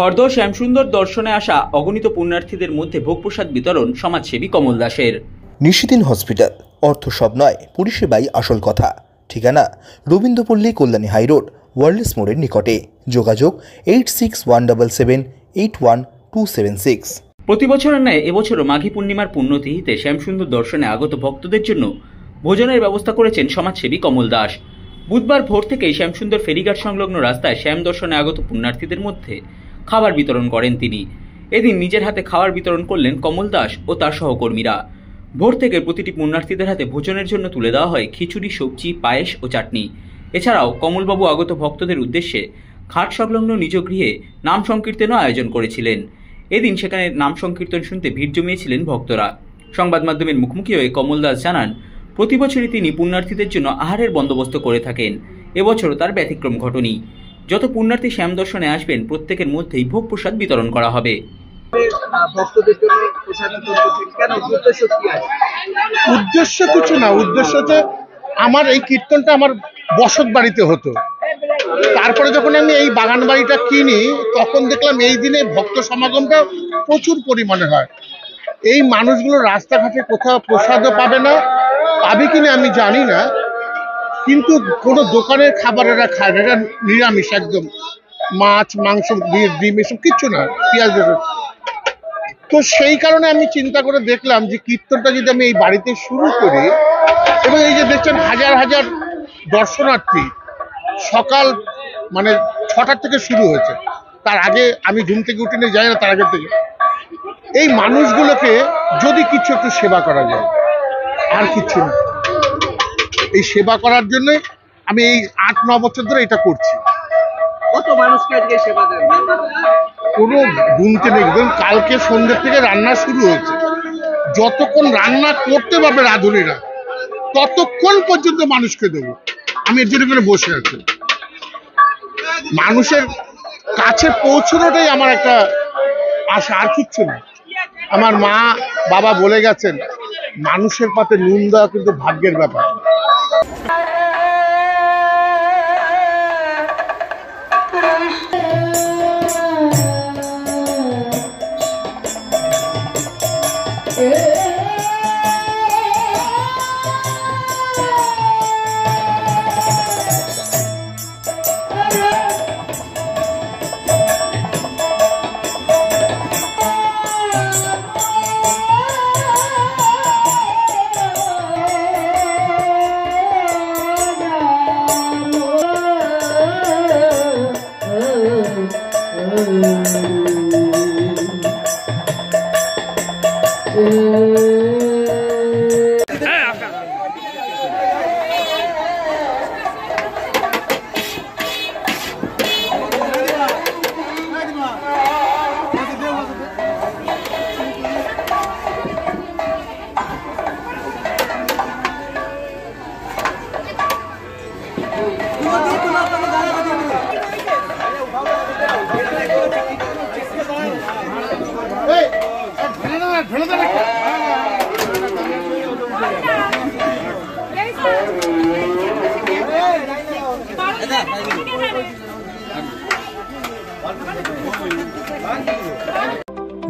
খর্দ শ্যামসুন্দর দর্শনে আসা অগণিত পুণ্যার্থীদের মধ্যে ভোগপ্রসাদ বিতরণ সমাজসেবী কমল দাসের। নিশিদিন হসপিটাল, অর্থ সব নয়, পরিষেবাই আসল কথা। ঠিকানা রবীন্দ্রপল্লী, কল্যাণী হাইরোড, ওয়ার্ল্ডস মোড়ের নিকটে। যোগাযোগ 8617781276। প্রতি বছরের ন্যায় এবছরও মাঘী পূর্ণিমার পুণ্যতিথিতে শ্যামসুন্দর দর্শনে আগত ভক্তদের জন্য ভোজনের ব্যবস্থা করেছেন সমাজসেবী কমল দাস। বুধবার ভোর থেকেই শ্যামসুন্দর ফেরিঘাট সংলগ্ন রাস্তায় শ্যাম দর্শনে আগত পুণ্যার্থীদের মধ্যে খাবার বিতরণ করেন তিনি। এদিন নিজের হাতে খাবার বিতরণ করলেন কমল দাস ও তার সহকর্মীরা। ভোর থেকে প্রতিটি পুণ্যার্থীদের হাতে ভোজনের জন্য তুলে দেওয়া হয় খিচুড়ি, সবজি, পায়েস ও চাটনি। এছাড়াও কমলবাবু আগত ভক্তদের উদ্দেশ্যে ঘাট সংলগ্ন নিজ গৃহে নাম সংকীর্তনও আয়োজন করেছিলেন। এদিন সেখানে নাম সংকীর্তন শুনতে ভিড় জমিয়েছিলেন ভক্তরা। সংবাদ মাধ্যমের মুখোমুখি হয়ে কমল দাস জানান, প্রতি বছরই তিনি পুণ্যার্থীদের জন্য আহারের বন্দোবস্ত করে থাকেন। এবছরও তার ব্যতিক্রম ঘটেনি। যত পুণ্যার্থী শ্যাম দর্শনে আসবেন প্রত্যেকের মধ্যেই ভোগ প্রসাদ বিতরণ করা হবে। উদ্দেশ্য কিছু না, উদ্দেশ্য হচ্ছে আমার এই কীর্তনটা আমার বসত বাড়িতে হতো। তারপরে যখন আমি এই বাগান বাড়িটা কিনি তখন দেখলাম এই দিনে ভক্ত সমাগমটা প্রচুর পরিমাণে হয়। এই মানুষগুলো রাস্তাঘাটে কোথাও প্রসাদও পাবে না, পাবে কিনা আমি জানি না, কিন্তু কোনো দোকানের খাবার এরা খায় না, এটা নিরামিষ একদম, মাছ, মাংস, ডিম এসব কিচ্ছু না, পেঁয়াজ রসুন। তো সেই কারণে আমি চিন্তা করে দেখলাম যে কীর্তনটা যদি আমি এই বাড়িতে শুরু করি, এবং এই যে দেখছেন হাজার হাজার দর্শনার্থী সকাল মানে 6টার থেকে শুরু হয়েছে, তার আগে আমি ঘুম থেকে উঠিনি, যাই না তার আগে থেকে এই মানুষগুলোকে যদি কিছু একটু সেবা করা যায়, আর কিচ্ছু না, এই সেবা করার জন্য আমি এই 8-9 বছর ধরে এটা করছি। কত মানুষকে আজকে সেবা দেন? কোনো গুনতে নেই। ধরুন কালকে সন্ধ্যে থেকে রান্না শুরু হয়েছে, যতক্ষণ রান্না করতে পারবে রাঁধুনিরা ততক্ষণ পর্যন্ত মানুষকে দেবো। আমি এর জন্য করে বসে আছি, মানুষের কাছে পৌঁছানোটাই আমার একটা আশা, আর কিচ্ছু না। আমার মা বাবা বলে গেছেন, মানুষের পাতে নুন দেওয়া কিন্তু ভাগ্যের ব্যাপার।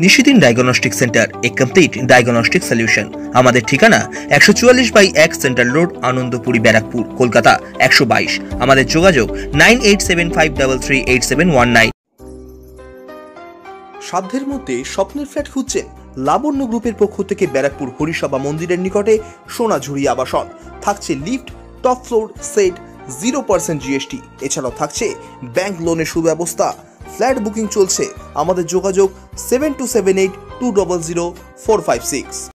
নিশিদিন ডায়াগনস্টিক সেন্টার, এ কমপ্লিট ডায়াগনস্টিক সলিউশন। আমাদের ঠিকানা 144/1 সেন্ট্রাল রোড, আনন্দপুরি, ব্যারাকপুর, কলকাতা 122। আমাদের যোগাযোগ 9875338719। সাধ্যের মধ্যে স্বপ্নের ফ্ল্যাট খুঁজছেন? লাবণ্য গ্রুপের পক্ষ থেকে ব্যারাকপুর হরিসভা মন্দিরের নিকটে সোনাঝুরি আবাসন। থাকছে lift, top floor, set, 0% GST। এছাড়াও থাকছে ব্যাংক লোনের সুব্যবস্থা। ফ্ল্যাট বুকিং চলছে। আমাদের যোগাযোগ 7278200456।